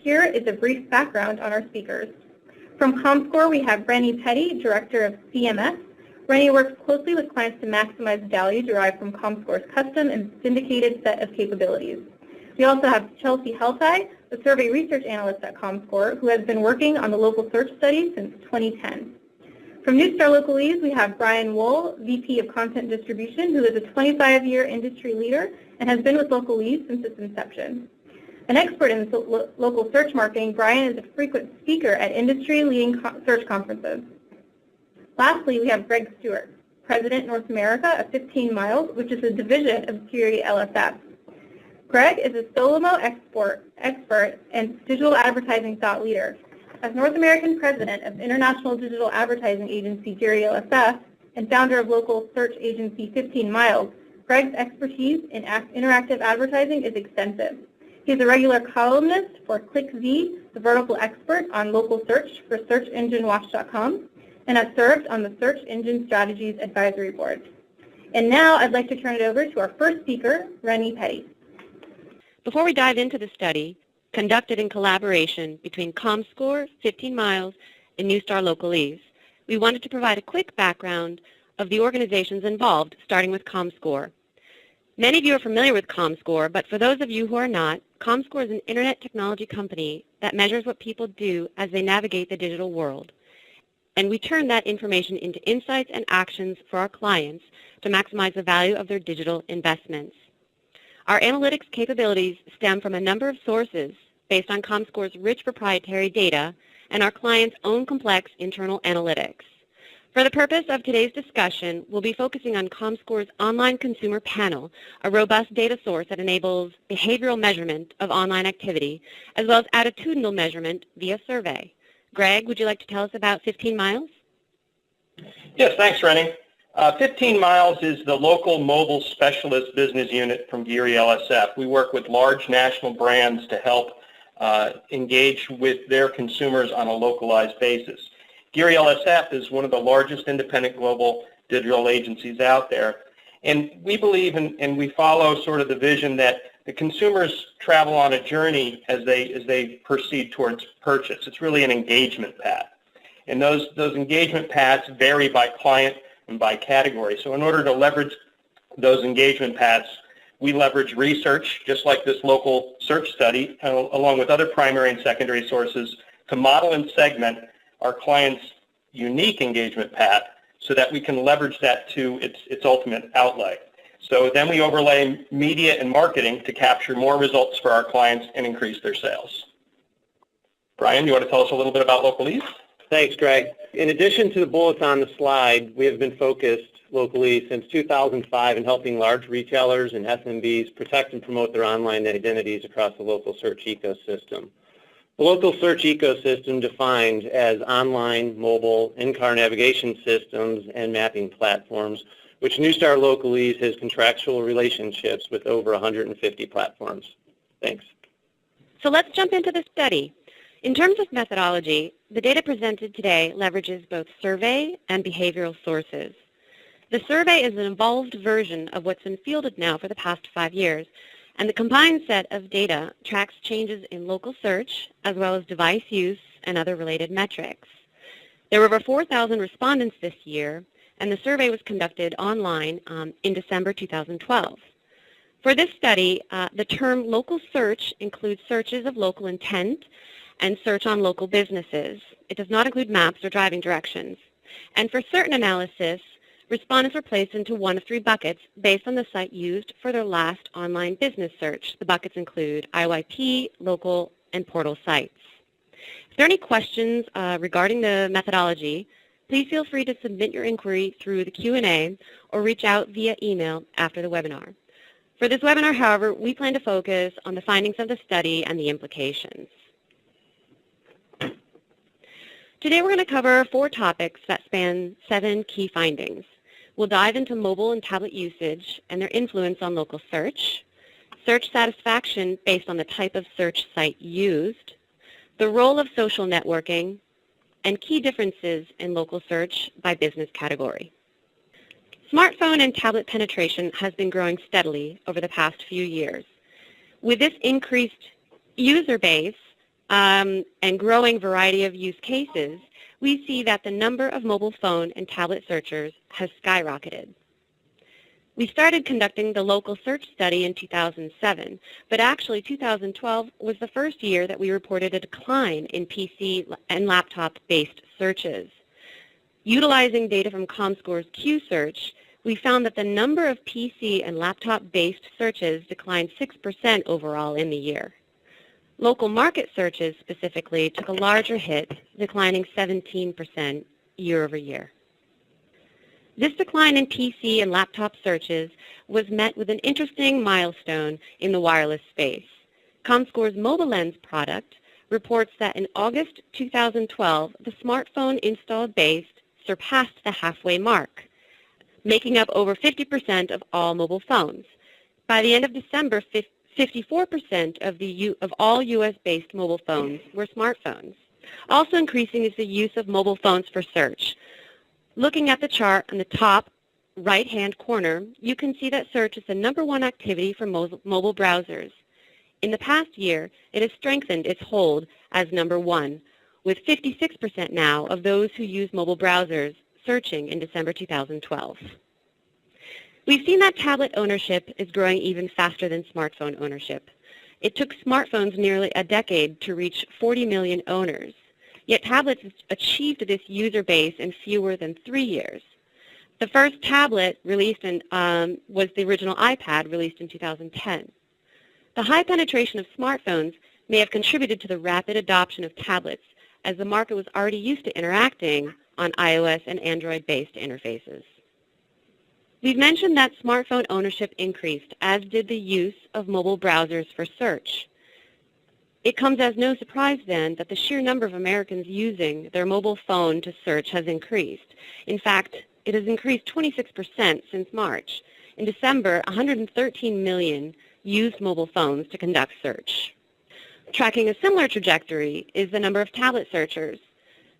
Here is a brief background on our speakers. From comScore, we have Peddie, Director of CMS. Rennie works closely with clients to maximize value derived from comScore's custom and syndicated set of capabilities. We also have Heltai, the survey research analyst at comScore, who has been working on the local search study since 2010. From Neustar Localeze, we have Brian Wohl, VP of Content Distribution, who is a 25-year industry leader and has been with Localeze since its inception. An expert in local search marketing, Brian is a frequent speaker at industry-leading search conferences. Lastly, we have Gregg Stewart, President North America of 15 Miles, which is a division of Geary LSF. Gregg is a Solomo expert and digital advertising thought leader. As North American President of International Digital Advertising Agency Geary LSF and founder of local search agency 15 Miles, Gregg's expertise in interactive advertising is extensive. He is a regular columnist for ClickZ, the vertical expert on local search for SearchEngineWatch.com, and has served on the Search Engine Strategies Advisory Board. And now I'd like to turn it over to our first speaker, Rennie Peddie. Before we dive into the study, conducted in collaboration between comScore, 15 Miles, and Neustar Localeze, we wanted to provide a quick background of the organizations involved, starting with comScore. Many of you are familiar with comScore, but for those of you who are not, comScore is an internet technology company that measures what people do as they navigate the digital world. And we turn that information into insights and actions for our clients to maximize the value of their digital investments. Our analytics capabilities stem from a number of sources based on comScore's rich proprietary data and our clients' own complex internal analytics. For the purpose of today's discussion, we'll be focusing on comScore's online consumer panel, a robust data source that enables behavioral measurement of online activity, as well as attitudinal measurement via survey. Gregg, would you like to tell us about 15 Miles? Yes, thanks, Rennie. 15 Miles is the local mobile specialist business unit from Geary LSF. We work with large national brands to help engage with their consumers on a localized basis. Geary LSF is one of the largest independent global digital agencies out there. And we believe and we follow sort of the vision that the consumers travel on a journey as they proceed towards purchase. It's really an engagement path. And those engagement paths vary by client and by category. So in order to leverage those engagement paths, we leverage research, just like this local search study, along with other primary and secondary sources, to model and segment our clients' unique engagement path so that we can leverage that to its ultimate outlay. So then we overlay media and marketing to capture more results for our clients and increase their sales. Brian, you want to tell us a little bit about Localeze? Thanks, Gregg. In addition to the bullets on the slide, we have been focused locally since 2005 in helping large retailers and SMBs protect and promote their online identities across the local search ecosystem. The local search ecosystem defined as online, mobile, in-car navigation systems, and mapping platforms, which Neustar Localeze has contractual relationships with over 150 platforms. Thanks. So let's jump into the study. In terms of methodology, the data presented today leverages both survey and behavioral sources. The survey is an evolved version of what's been fielded now for the past 5 years, and the combined set of data tracks changes in local search as well as device use and other related metrics. There were over 4,000 respondents this year, and the survey was conducted online in December 2012. For this study, the term local search includes searches of local intent and search on local businesses. It does not include maps or driving directions. And for certain analysis, respondents were placed into one of 3 buckets based on the site used for their last online business search. The buckets include IYP, local, and portal sites. If there are any questions regarding the methodology, please feel free to submit your inquiry through the Q&A or reach out via email after the webinar. For this webinar, however, we plan to focus on the findings of the study and the implications. Today we're going to cover 4 topics that span 7 key findings. We'll dive into mobile and tablet usage and their influence on local search, search satisfaction based on the type of search site used, the role of social networking, and key differences in local search by business category. Smartphone and tablet penetration has been growing steadily over the past few years. With this increased user base, and growing variety of use cases, we see that the number of mobile phone and tablet searchers has skyrocketed. We started conducting the local search study in 2007, but actually 2012 was the first year that we reported a decline in PC and laptop-based searches. Utilizing data from comScore's Q-Search, we found that the number of PC and laptop-based searches declined 6% overall in the year. Local market searches specifically took a larger hit, declining 17% year over year. This decline in PC and laptop searches was met with an interesting milestone in the wireless space. comScore's Mobile Lens product reports that in August 2012, the smartphone installed base surpassed the halfway mark, making up over 50% of all mobile phones. By the end of December, 54% of all U.S.-based mobile phones were smartphones. Also increasing is the use of mobile phones for search. Looking at the chart on the top right-hand corner, you can see that search is the #1 activity for mobile browsers. In the past year, it has strengthened its hold as #1, with 56% now of those who use mobile browsers searching in December 2012. We've seen that tablet ownership is growing even faster than smartphone ownership. It took smartphones nearly a decade to reach 40 million owners. Yet tablets achieved this user base in fewer than 3 years. The first tablet released was the original iPad, released in 2010. The high penetration of smartphones may have contributed to the rapid adoption of tablets, as the market was already used to interacting on iOS and Android-based interfaces. We've mentioned that smartphone ownership increased, as did the use of mobile browsers for search. It comes as no surprise, then, that the sheer number of Americans using their mobile phone to search has increased. In fact, it has increased 26% since March. In December, 113 million used mobile phones to conduct search. Tracking a similar trajectory is the number of tablet searchers.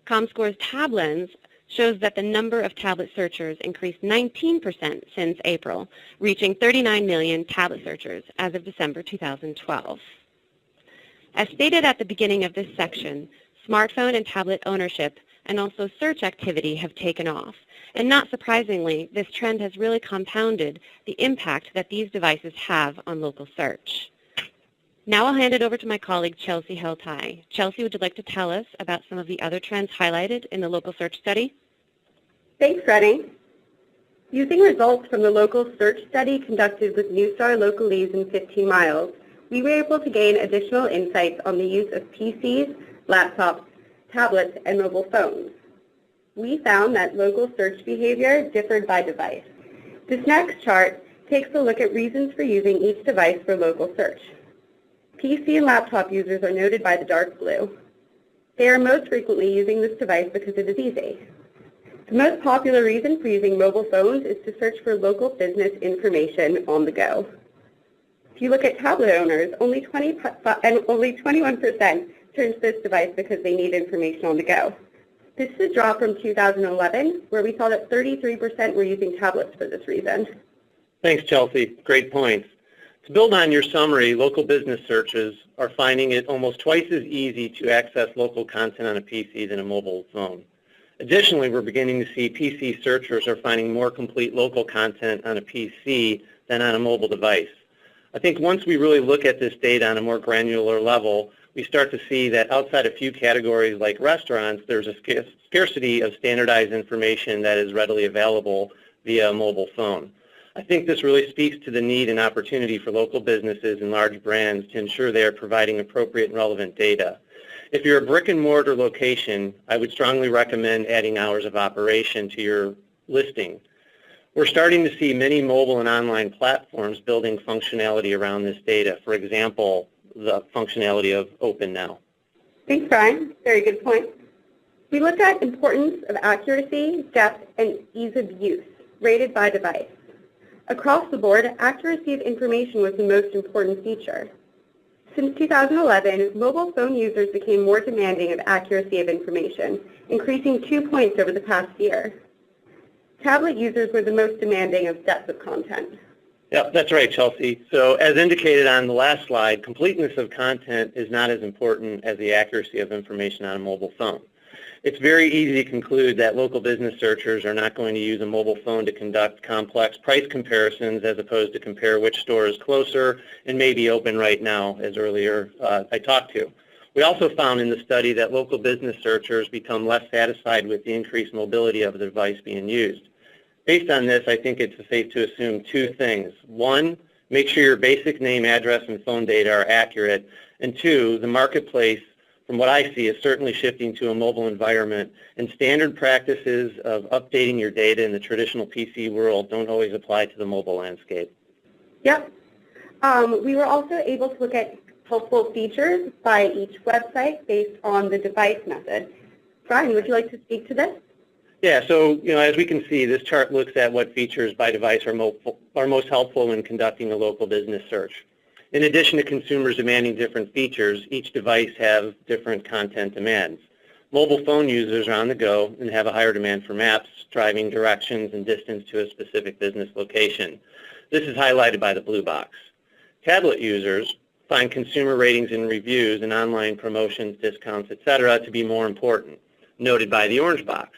comScore's Tab Lens shows that the number of tablet searchers increased 19% since April, reaching 39 million tablet searchers as of December 2012. As stated at the beginning of this section, smartphone and tablet ownership and also search activity have taken off. And not surprisingly, this trend has really compounded the impact that these devices have on local search. Now I'll hand it over to my colleague, Chelsea Heltai. Chelsea, would you like to tell us about some of the other trends highlighted in the local search study? Thanks, Rennie. Using results from the local search study conducted with Neustar Localeze in 15 miles, we were able to gain additional insights on the use of PCs, laptops, tablets, and mobile phones. We found that local search behavior differed by device. This next chart takes a look at reasons for using each device for local search. PC and laptop users are noted by the dark blue. They are most frequently using this device because it is easy. The most popular reason for using mobile phones is to search for local business information on the go. If you look at tablet owners, only 21% turn to this device because they need information on the go. This is a drop from 2011, where we saw that 33% were using tablets for this reason. Thanks, Chelsea. Great points. To build on your summary, local business searches are finding it almost twice as easy to access local content on a PC than a mobile phone. Additionally, we're beginning to see PC searchers are finding more complete local content on a PC than on a mobile device. I think once we really look at this data on a more granular level, we start to see that outside a few categories like restaurants, there's a scarcity of standardized information that is readily available via a mobile phone. I think this really speaks to the need and opportunity for local businesses and large brands to ensure they are providing appropriate and relevant data. If you're a brick and mortar location, I would strongly recommend adding hours of operation to your listing. We're starting to see many mobile and online platforms building functionality around this data. For example, the functionality of Open Now. Thanks, Brian. Very good point. We looked at importance of accuracy, depth, and ease of use, rated by device. Across the board, accuracy of information was the most important feature. Since 2011, mobile phone users became more demanding of accuracy of information, increasing 2 points over the past year. Tablet users were the most demanding of depth of content. Yep, that's right, Chelsea. So as indicated on the last slide, completeness of content is not as important as the accuracy of information on a mobile phone. It's very easy to conclude that local business searchers are not going to use a mobile phone to conduct complex price comparisons as opposed to compare which store is closer and may be open right now, as earlier I talked to. We also found in the study that local business searchers become less satisfied with the increased mobility of the device being used. Based on this, I think it's safe to assume two things. One, make sure your basic name, address, and phone data are accurate. And two, the marketplace, from what I see, is certainly shifting to a mobile environment, and standard practices of updating your data in the traditional PC world don't always apply to the mobile landscape. Yep. We were also able to look at helpful features by each website based on the device method. Brian, would you like to speak to this? Yeah, so as we can see, this chart looks at what features by device are most helpful in conducting a local business search. In addition to consumers demanding different features, each device has different content demands. Mobile phone users are on the go and have a higher demand for maps, driving directions, and distance to a specific business location. This is highlighted by the blue box. Tablet users find consumer ratings and reviews and online promotions, discounts, etc. to be more important, noted by the orange box.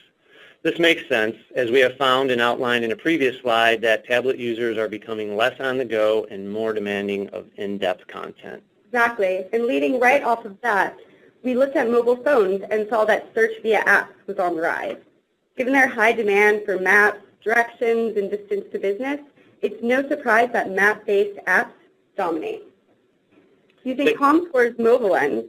This makes sense, as we have found and outlined in a previous slide that tablet users are becoming less on the go and more demanding of in-depth content. Exactly. And leading right off of that, we looked at mobile phones and saw that search via apps was on the rise. Given their high demand for maps, directions, and distance to business, it's no surprise that map-based apps dominate. Using comScore's mobile lens,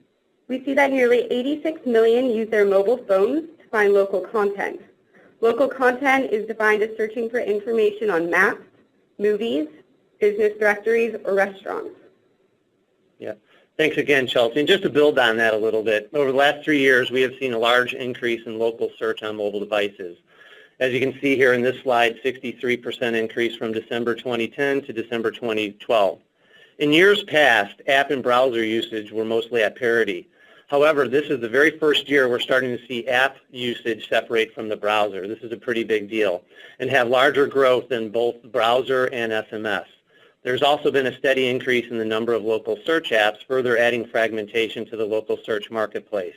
we see that nearly 86 million use their mobile phones to find local content. Local content is defined as searching for information on maps, movies, business directories, or restaurants. Yeah. Thanks again, Chelsea. And just to build on that a little bit, over the last 3 years, we have seen a large increase in local search on mobile devices. As you can see here in this slide, 63% increase from December 2010 to December 2012. In years past, app and browser usage were mostly at parity. However, this is the very first year we're starting to see app usage separate from the browser. This is a pretty big deal, and have larger growth than both browser and SMS. There's also been a steady increase in the number of local search apps, further adding fragmentation to the local search marketplace.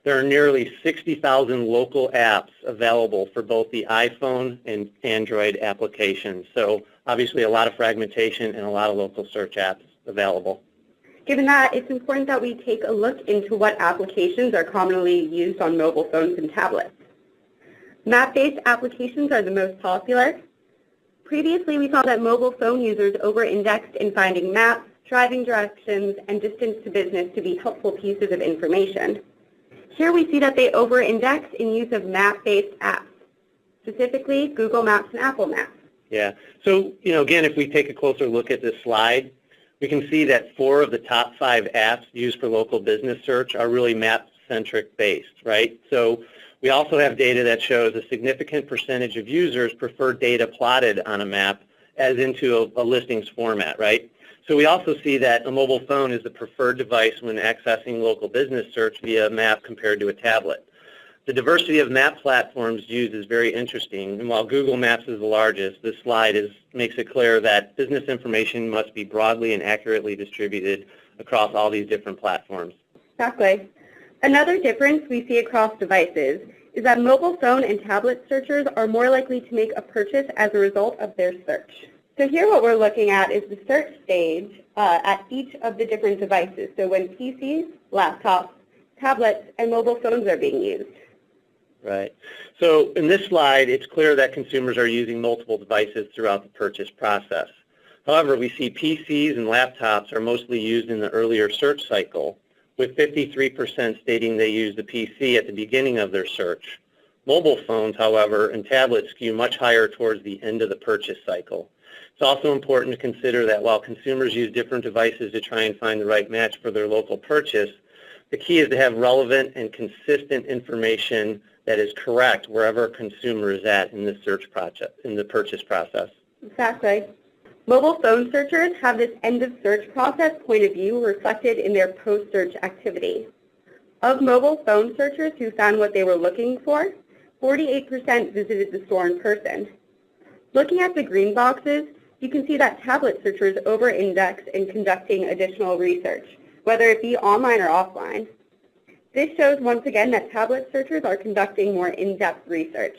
There are nearly 60,000 local apps available for both the iPhone and Android applications. So obviously a lot of fragmentation and a lot of local search apps available. Given that, it's important that we take a look into what applications are commonly used on mobile phones and tablets. Map-based applications are the most popular. Previously, we saw that mobile phone users over-indexed in finding maps, driving directions, and distance to business to be helpful pieces of information. Here we see that they over-index in use of map-based apps, specifically Google Maps and Apple Maps. Yeah. So, again, if we take a closer look at this slide, we can see that 4 of the top 5 apps used for local business search are really map-centric based, right? So we also have data that shows a significant percentage of users prefer data plotted on a map as into a listings format, right? So we also see that a mobile phone is the preferred device when accessing local business search via a map compared to a tablet. The diversity of map platforms used is very interesting, and while Google Maps is the largest, this slide makes it clear that business information must be broadly and accurately distributed across all these different platforms. Exactly. Another difference we see across devices is that mobile phone and tablet searchers are more likely to make a purchase as a result of their search. So here what we're looking at is the search stage at each of the different devices. So when PCs, laptops, tablets, and mobile phones are being used. Right. So in this slide, it's clear that consumers are using multiple devices throughout the purchase process. However, we see PCs and laptops are mostly used in the earlier search cycle, with 53% stating they use the PC at the beginning of their search. Mobile phones, however, and tablets skew much higher towards the end of the purchase cycle. It's also important to consider that while consumers use different devices to try and find the right match for their local purchase, the key is to have relevant and consistent information that is correct wherever a consumer is at in the search process, in the purchase process. Exactly. Mobile phone searchers have this end of search process point of view reflected in their post-search activity. Of mobile phone searchers who found what they were looking for, 48% visited the store in person. Looking at the green boxes, you can see that tablet searchers over-index in conducting additional research, whether it be online or offline. This shows once again that tablet searchers are conducting more in-depth research.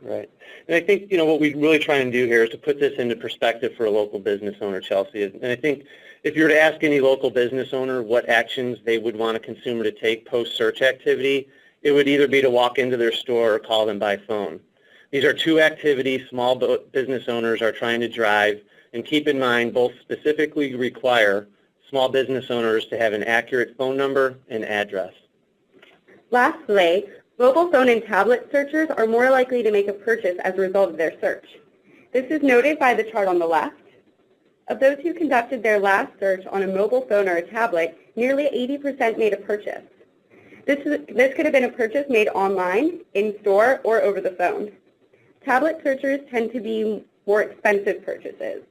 Right. And I think, what we really try and do here is to put this into perspective for a local business owner, Chelsea. And I think if you were to ask any local business owner what actions they would want a consumer to take post-search activity, it would either be to walk into their store or call them by phone. These are two activities small business owners are trying to drive, and keep in mind both specifically require small business owners to have an accurate phone number and address. Lastly, mobile phone and tablet searchers are more likely to make a purchase as a result of their search. This is noted by the chart on the left. Of those who conducted their last search on a mobile phone or a tablet, nearly 80% made a purchase. This could have been a purchase made online, in-store, or over the phone. Tablet searchers tend to be more expensive purchases.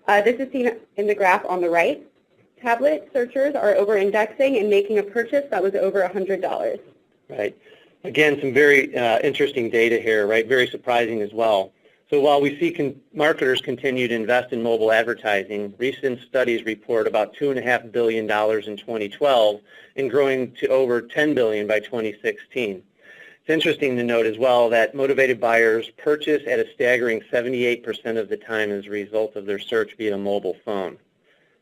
This is seen in the graph on the right. Tablet searchers are over-indexing and making a purchase that was over $100. Right. Again, some very interesting data here, right? Very surprising as well. So while we see marketers continue to invest in mobile advertising, recent studies report about $2.5 billion in 2012 and growing to over $10 billion by 2016. It's interesting to note as well that motivated buyers purchase at a staggering 78% of the time as a result of their search via mobile phone.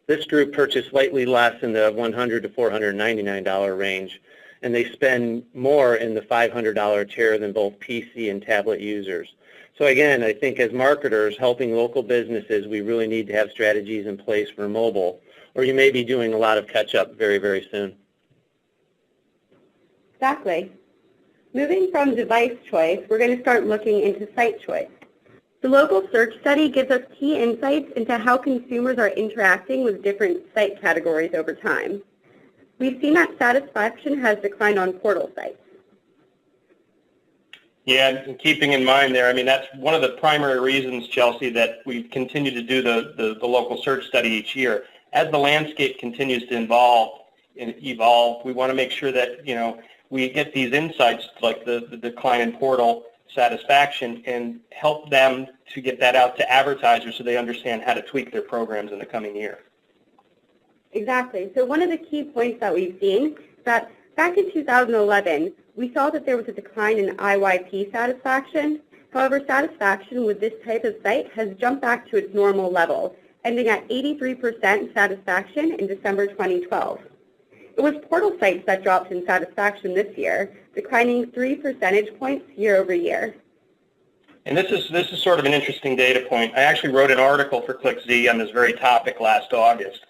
This group purchased slightly less in the $100 to $499 range, and they spend more in the $500 tier than both PC and tablet users. So again, I think as marketers helping local businesses, we really need to have strategies in place for mobile, or you may be doing a lot of catch-up very, very soon. Exactly. Moving from device choice, we're going to start looking into site choice. The local search study gives us key insights into how consumers are interacting with different site categories over time. We've seen that satisfaction has declined on portal sites. Yeah, and keeping in mind there, that's one of the primary reasons, Chelsea, that we continue to do the local search study each year. As the landscape continues to evolve, we want to make sure that, we get these insights like the decline in portal satisfaction and help them to get that out to advertisers so they understand how to tweak their programs in the coming year. Exactly. So one of the key points that we've seen is that back in 2011, we saw that there was a decline in IYP satisfaction. However, satisfaction with this type of site has jumped back to its normal level, ending at 83% satisfaction in December 2012. It was portal sites that dropped in satisfaction this year, declining 3 percentage points year over year. And this is sort of an interesting data point. I actually wrote an article for ClickZ on this very topic last August.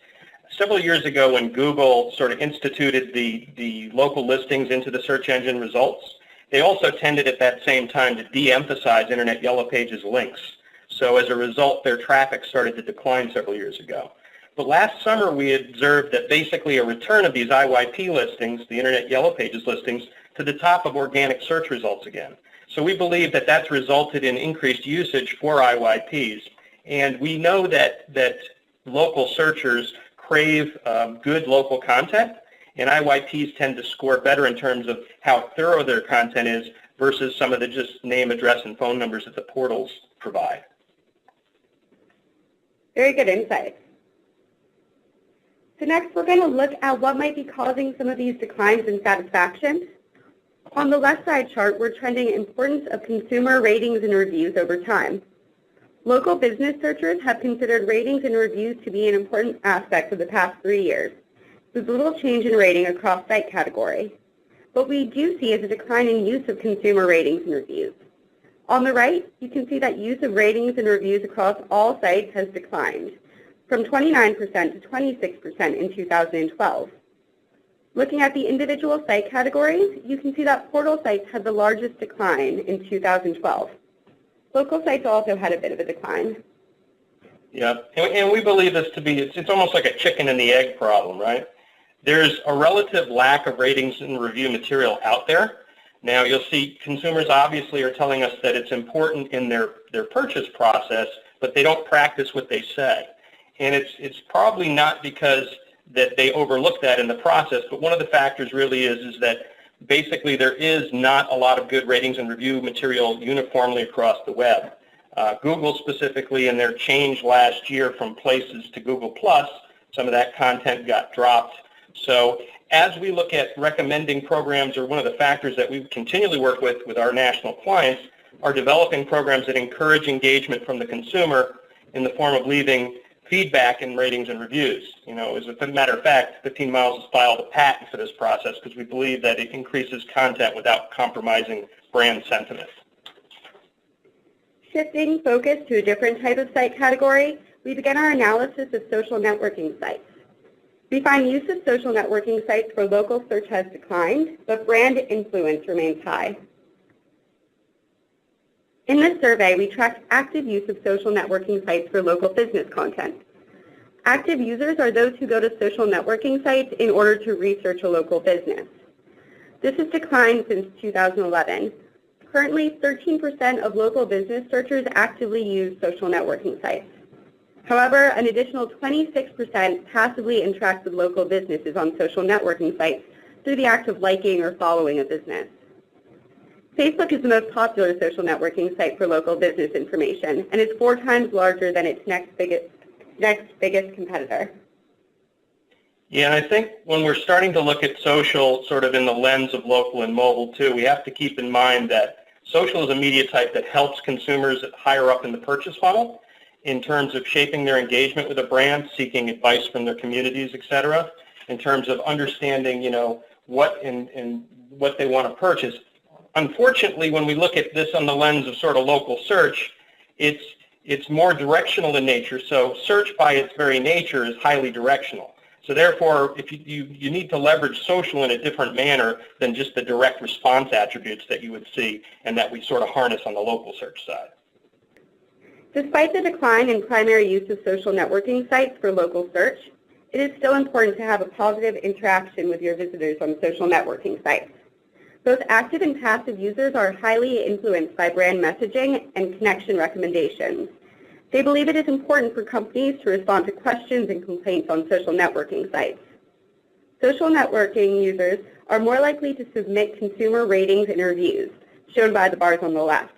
Several years ago when Google sort of instituted the local listings into the search engine results, they also tended at that same time to de-emphasize Internet Yellow Pages links. So as a result, their traffic started to decline several years ago. But last summer we observed that basically a return of these IYP listings, the Internet Yellow Pages listings, to the top of organic search results again. So we believe that that's resulted in increased usage for IYPs. And we know that local searchers crave good local content, and IYPs tend to score better in terms of how thorough their content is versus some of the just name, address, and phone numbers that the portals provide. Very good insight. So next, we're going to look at what might be causing some of these declines in satisfaction. On the left side chart, we're trending importance of consumer ratings and reviews over time. Local business searchers have considered ratings and reviews to be an important aspect of the past 3 years. There's little change in rating across site category. What we do see is a decline in use of consumer ratings and reviews. On the right, you can see that use of ratings and reviews across all sites has declined, from 29% to 26% in 2012. Looking at the individual site categories, you can see that portal sites had the largest decline in 2012. Local sites also had a bit of a decline. Yeah, and we believe this to be, it's almost like a chicken and the egg problem, right? There's a relative lack of ratings and review material out there. Now you'll see consumers obviously are telling us that it's important in their purchase process, but they don't practice what they say. And it's probably not because that they overlook that in the process, but one of the factors really is that basically there is not a lot of good ratings and review material uniformly across the web. Google specifically, in their change last year from Places to Google+, some of that content got dropped. So as we look at recommending programs, or one of the factors that we continually work with our national clients, are developing programs that encourage engagement from the consumer in the form of leaving feedback and ratings and reviews. You know, as a matter of fact, 15 Miles has filed a patent for this process because we believe that it increases content without compromising brand sentiment. Shifting focus to a different type of site category, we began our analysis of social networking sites. We find use of social networking sites for local search has declined, but brand influence remains high. In this survey, we tracked active use of social networking sites for local business content. Active users are those who go to social networking sites in order to research a local business. This has declined since 2011. Currently, 13% of local business searchers actively use social networking sites. However, an additional 26% passively interact with local businesses on social networking sites through the act of liking or following a business. Facebook is the most popular social networking site for local business information, and is 4 times larger than its next biggest competitor. Yeah, and I think when we're starting to look at social sort of in the lens of local and mobile too, we have to keep in mind that social is a media type that helps consumers higher up in the purchase funnel in terms of shaping their engagement with a brand, seeking advice from their communities, et cetera, in terms of understanding, you know, what they want to purchase. Unfortunately, when we look at this on the lens of sort of local search, it's more directional in nature. So search by its very nature is highly directional. So therefore, if you need to leverage social in a different manner than just the direct response attributes that you would see and that we sort of harness on the local search side. Despite the decline in primary use of social networking sites for local search, it is still important to have a positive interaction with your visitors on social networking sites. Both active and passive users are highly influenced by brand messaging and connection recommendations. They believe it is important for companies to respond to questions and complaints on social networking sites. Social networking users are more likely to submit consumer ratings and reviews, shown by the bars on the left.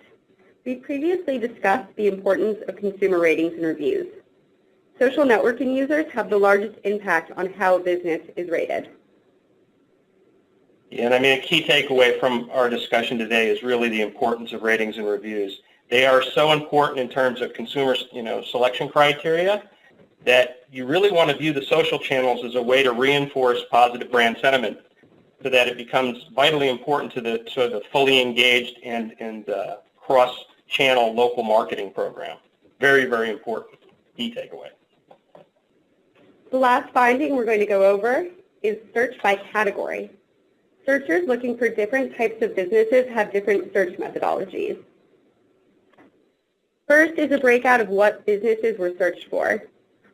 We previously discussed the importance of consumer ratings and reviews. Social networking users have the largest impact on how a business is rated. Yeah, and I mean, a key takeaway from our discussion today is really the importance of ratings and reviews. They are so important in terms of consumer, selection criteria that you really want to view the social channels as a way to reinforce positive brand sentiment so that it becomes vitally important to the sort of fully engaged and cross-channel local marketing program. Very, very important. Key takeaway. The last finding we're going to go over is search by category. Searchers looking for different types of businesses have different search methodologies. First is a breakout of what businesses were searched for.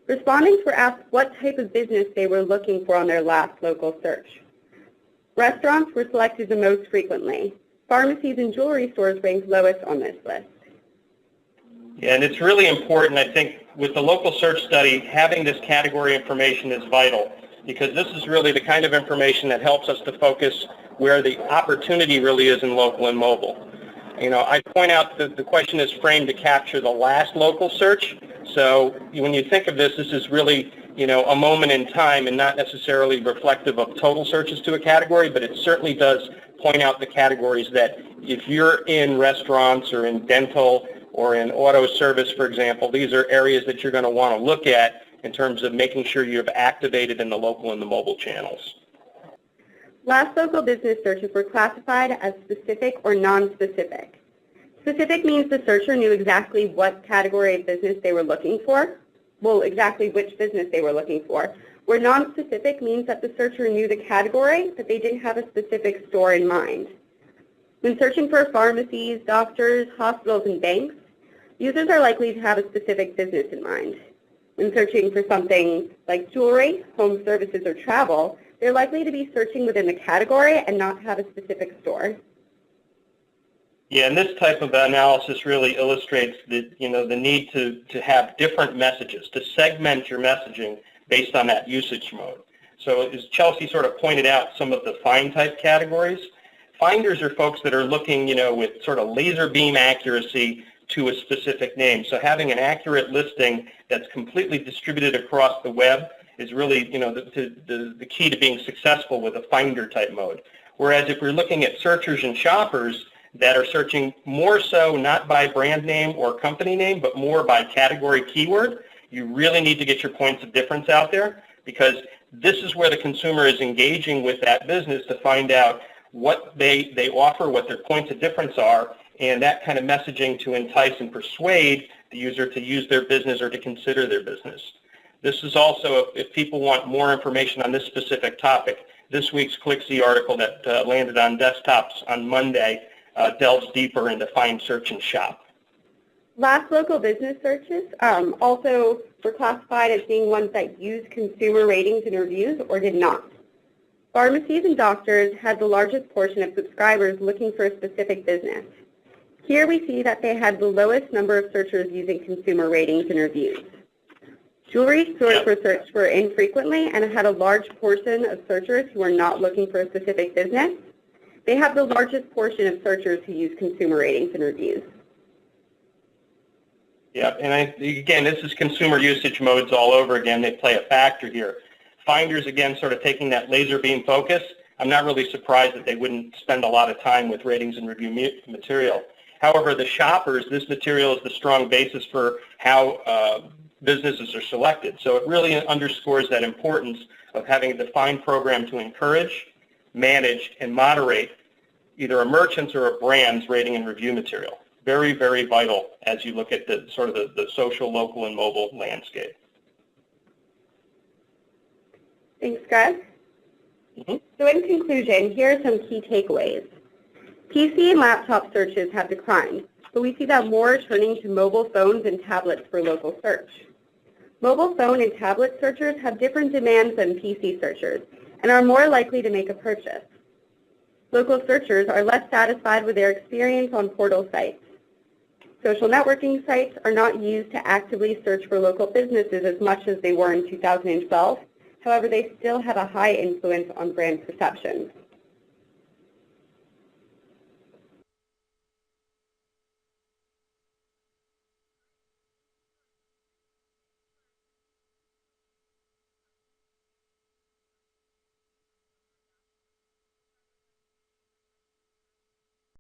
Respondents were asked what type of business they were looking for on their last local search. Restaurants were selected the most frequently. Pharmacies and jewelry stores ranked lowest on this list. Yeah, and it's really important, I think, with the local search study, having this category information is vital because this is really the kind of information that helps us to focus where the opportunity really is in local and mobile. I point out that the question is framed to capture the last local search. So when you think of this, this is really, a moment in time and not necessarily reflective of total searches to a category, but it certainly does point out the categories that if you're in restaurants or in dental or in auto service, for example, these are areas that you're going to want to look at in terms of making sure you have activated in the local and the mobile channels. Last local business searches were classified as specific or non-specific. Specific means the searcher knew exactly what category of business they were looking for, exactly which business they were looking for. Where non-specific means that the searcher knew the category, but they didn't have a specific store in mind. When searching for pharmacies, doctors, hospitals, and banks, users are likely to have a specific business in mind. When searching for something like jewelry, home services, or travel, they're likely to be searching within the category and not have a specific store. Yeah, and this type of analysis really illustrates the need to have different messages, to segment your messaging based on that usage mode. So as Chelsea sort of pointed out some of the find type categories, finders are folks that are looking, with sort of laser beam accuracy to a specific name. So having an accurate listing that's completely distributed across the web is really, the key to being successful with a finder type mode. Whereas if we're looking at searchers and shoppers that are searching more so not by brand name or company name, but more by category keyword, you really need to get your points of difference out there, because this is where the consumer is engaging with that business to find out what they offer, what their points of difference are, and that kind of messaging to entice and persuade the user to use their business or to consider their business. This is also, if people want more information on this specific topic, this week's ClickSee article that landed on desktops on Monday delves deeper into find, search, and shop. Last local business searches also were classified as being ones that used consumer ratings and reviews or did not. Pharmacies and doctors had the largest portion of subscribers looking for a specific business. Here we see that they had the lowest number of searchers using consumer ratings and reviews. Jewelry stores were searched for infrequently and had a large portion of searchers who are not looking for a specific business. They have the largest portion of searchers who use consumer ratings and reviews. Yeah, and again, this is consumer usage modes all over again. They play a factor here. Finders, again, sort of taking that laser beam focus. I'm not really surprised that they wouldn't spend a lot of time with ratings and review material. However, the shoppers, this material is the strong basis for how businesses are selected. So it really underscores that importance of having a defined program to encourage, manage, and moderate either a merchant's or a brand's rating and review material. Very, very vital as you look at the sort of the social, local, and mobile landscape. Thanks, Gregg. So in conclusion, here are some key takeaways. PC and laptop searches have declined, but we see that more are turning to mobile phones and tablets for local search. Mobile phone and tablet searchers have different demands than PC searchers and are more likely to make a purchase. Local searchers are less satisfied with their experience on portal sites. Social networking sites are not used to actively search for local businesses as much as they were in 2012. However, they still have a high influence on brand perceptions.